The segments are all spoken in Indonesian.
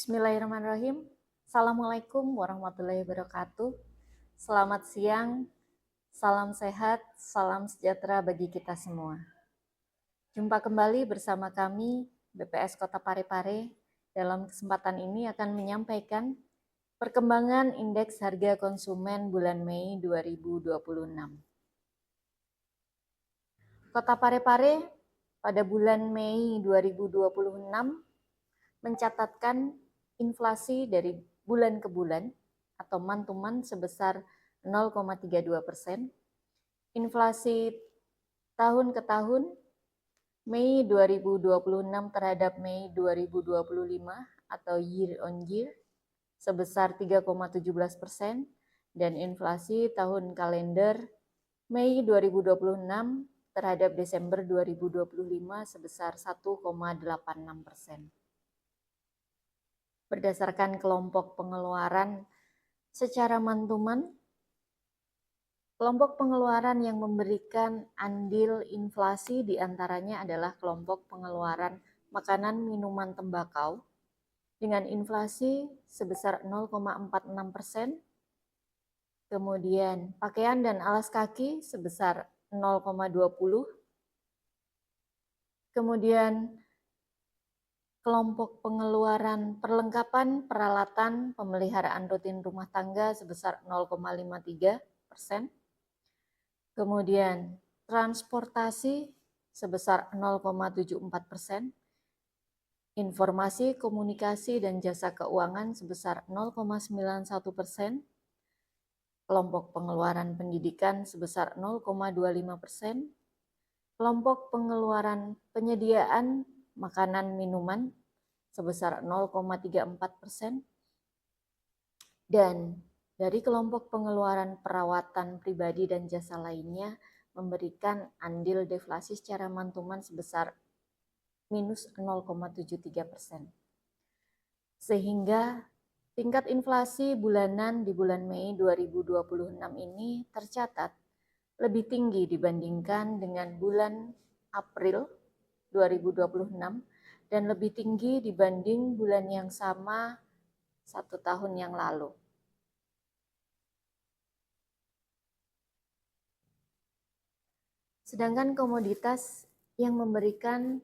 Bismillahirrahmanirrahim. Assalamualaikum warahmatullahi wabarakatuh. Selamat siang, salam sehat, salam sejahtera bagi kita semua. Jumpa kembali bersama kami BPS Kota Parepare. Dalam kesempatan ini akan menyampaikan perkembangan indeks harga konsumen bulan Mei 2026. Kota Parepare pada bulan Mei 2026 mencatatkan inflasi dari bulan ke bulan atau month to month sebesar 0,32%. Inflasi tahun ke tahun Mei 2026 terhadap Mei 2025 atau year on year sebesar 3,17% dan inflasi tahun kalender Mei 2026 terhadap Desember 2025 sebesar 1,86%. Berdasarkan kelompok pengeluaran secara month-to-month, kelompok pengeluaran yang memberikan andil inflasi diantaranya adalah kelompok pengeluaran makanan, minuman, tembakau dengan inflasi sebesar 0,46%, kemudian pakaian dan alas kaki sebesar 0,20%, kemudian kelompok pengeluaran perlengkapan peralatan pemeliharaan rutin rumah tangga sebesar 0,53%, kemudian transportasi sebesar 0,74%, informasi, komunikasi, dan jasa keuangan sebesar 0,91%, kelompok pengeluaran pendidikan sebesar 0,25%, kelompok pengeluaran penyediaan makanan minuman sebesar 0,34%, dan dari kelompok pengeluaran perawatan pribadi dan jasa lainnya memberikan andil deflasi secara month-to-month sebesar minus 0,73%. Sehingga tingkat inflasi bulanan di bulan Mei 2026 ini tercatat lebih tinggi dibandingkan dengan bulan April 2026 dan lebih tinggi dibanding bulan yang sama 1 tahun yang lalu. Sedangkan komoditas yang memberikan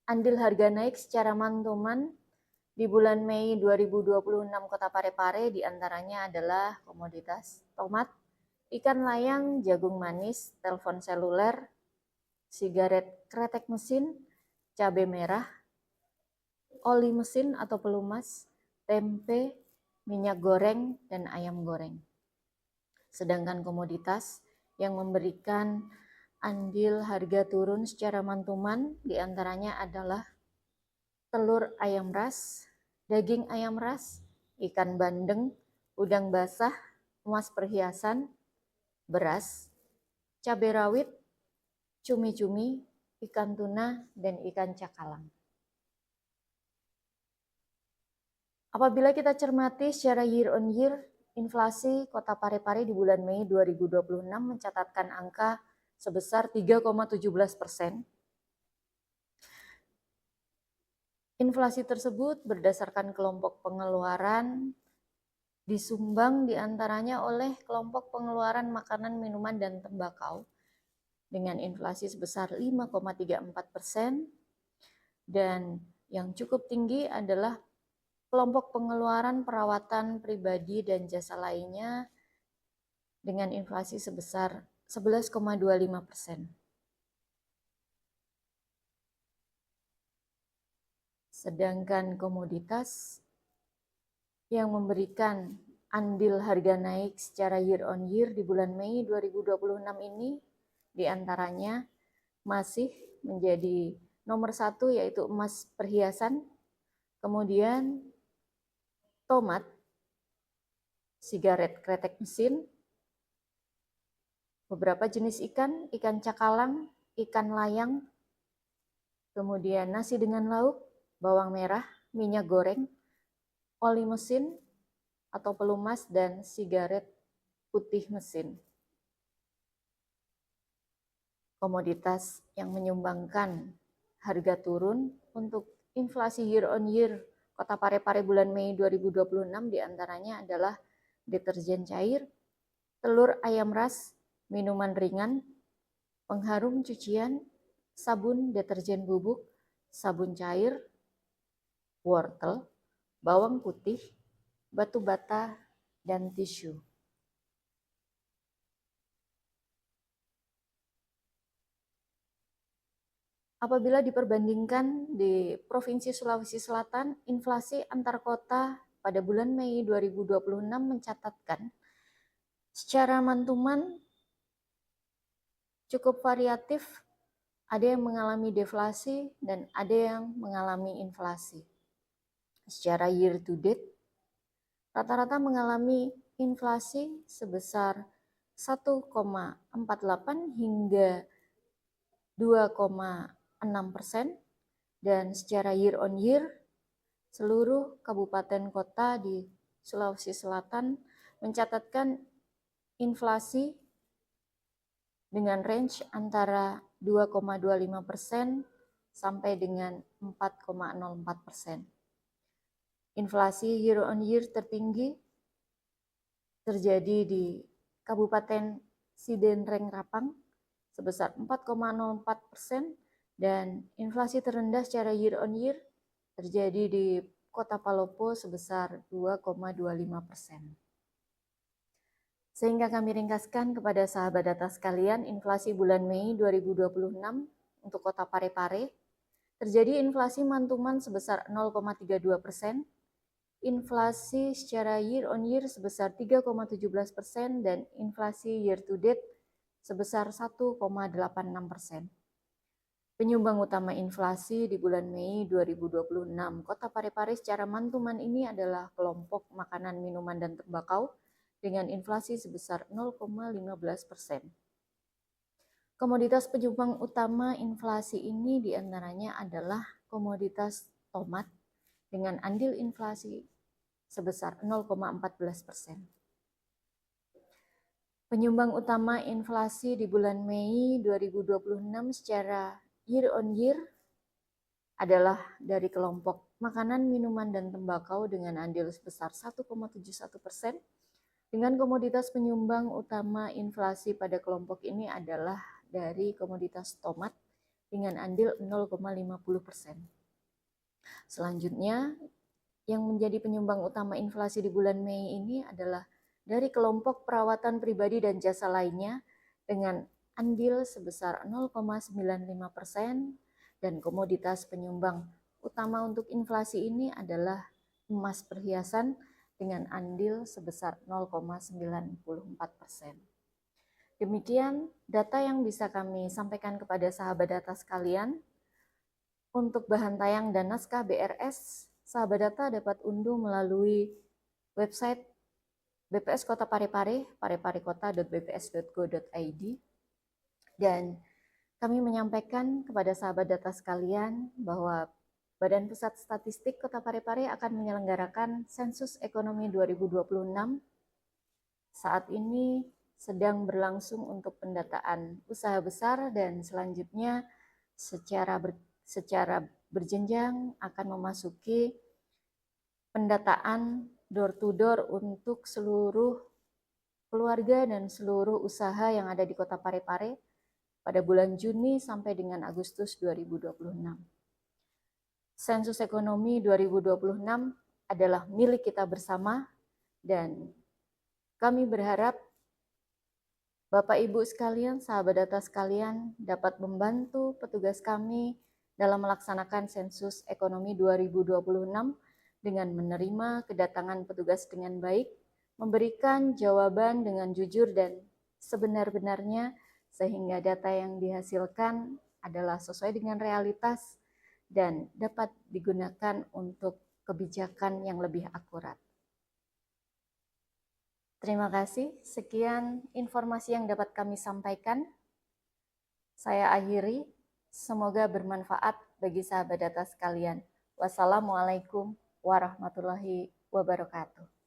andil harga naik secara month-to-month di bulan Mei 2026 Kota Parepare diantaranya adalah komoditas tomat, ikan layang, jagung manis, telepon seluler, sigaret kretek mesin, cabai merah, oli mesin atau pelumas, tempe, minyak goreng, dan ayam goreng. Sedangkan komoditas yang memberikan andil harga turun secara month-to-month diantaranya adalah telur ayam ras, daging ayam ras, ikan bandeng, udang basah, emas perhiasan, beras, cabai rawit, cumi-cumi, ikan tuna, dan ikan cakalang. Apabila kita cermati secara year on year, inflasi Kota Parepare di bulan Mei 2026 mencatatkan angka sebesar 3,17%. Inflasi tersebut berdasarkan kelompok pengeluaran disumbang diantaranya oleh kelompok pengeluaran makanan, minuman, dan tembakau dengan inflasi sebesar 5,34%, dan yang cukup tinggi adalah kelompok pengeluaran perawatan pribadi dan jasa lainnya dengan inflasi sebesar 11,25%. Sedangkan komoditas yang memberikan andil harga naik secara year on year di bulan Mei 2026 ini diantaranya masih menjadi nomor 1 yaitu emas perhiasan, kemudian tomat, sigaret kretek mesin, beberapa jenis ikan, ikan cakalang, ikan layang, kemudian nasi dengan lauk, bawang merah, minyak goreng, oli mesin atau pelumas, dan sigaret putih mesin. Komoditas yang menyumbangkan harga turun untuk inflasi year on year Kota Parepare bulan Mei 2026 diantaranya adalah deterjen cair, telur ayam ras, minuman ringan, pengharum cucian, sabun deterjen bubuk, sabun cair, wortel, bawang putih, batu bata, dan tisu. Apabila diperbandingkan di Provinsi Sulawesi Selatan, inflasi antar kota pada bulan Mei 2026 mencatatkan secara mantuman cukup variatif, ada yang mengalami deflasi dan ada yang mengalami inflasi. Secara year to date, rata-rata mengalami inflasi sebesar 1,48 hingga 2,6%, dan secara year on year seluruh kabupaten kota di Sulawesi Selatan mencatatkan inflasi dengan range antara 2,25% sampai dengan 4,04%. Inflasi year on year tertinggi terjadi di Kabupaten Sidenreng Rapang sebesar 4,04%, dan inflasi terendah secara year on year terjadi di Kota Palopo sebesar 2,25%. Sehingga kami ringkaskan kepada sahabat data sekalian, inflasi bulan Mei 2026 untuk Kota Parepare terjadi inflasi mantuman sebesar 0,32%, inflasi secara year on year sebesar 3,17%, dan inflasi year to date sebesar 1,86%. Penyumbang utama inflasi di bulan Mei 2026 Kota Parepare secara mantuman ini adalah kelompok makanan, minuman, dan tembakau dengan inflasi sebesar 0,15%. Komoditas penyumbang utama inflasi ini diantaranya adalah komoditas tomat dengan andil inflasi sebesar 0,14%. Penyumbang utama inflasi di bulan Mei 2026 secara year on year adalah dari kelompok makanan, minuman, dan tembakau dengan andil sebesar 1,71%. Dengan komoditas penyumbang utama inflasi pada kelompok ini adalah dari komoditas tomat dengan andil 0,50%. Selanjutnya, yang menjadi penyumbang utama inflasi di bulan Mei ini adalah dari kelompok perawatan pribadi dan jasa lainnya dengan andil sebesar 0,95%, dan komoditas penyumbang utama untuk inflasi ini adalah emas perhiasan dengan andil sebesar 0,94%. Demikian data yang bisa kami sampaikan kepada sahabat data sekalian. Untuk bahan tayang dan naskah BRS, sahabat data dapat unduh melalui website BPS Kota Parepare, pareparekota.bps.go.id, dan kami menyampaikan kepada sahabat data sekalian bahwa Badan Pusat Statistik Kota Parepare akan menyelenggarakan sensus ekonomi 2026. Saat ini sedang berlangsung untuk pendataan usaha besar, dan selanjutnya secara berjenjang akan memasuki pendataan door to door untuk seluruh keluarga dan seluruh usaha yang ada di Kota Parepare pada bulan Juni sampai dengan Agustus 2026. Sensus ekonomi 2026 adalah milik kita bersama, dan kami berharap Bapak Ibu sekalian, sahabat data sekalian dapat membantu petugas kami dalam melaksanakan sensus ekonomi 2026 dengan menerima kedatangan petugas dengan baik, memberikan jawaban dengan jujur dan sebenar-benarnya, sehingga data yang dihasilkan adalah sesuai dengan realitas dan dapat digunakan untuk kebijakan yang lebih akurat. Terima kasih. Sekian informasi yang dapat kami sampaikan. Saya akhiri. Semoga bermanfaat bagi sahabat data sekalian. Wassalamualaikum warahmatullahi wabarakatuh.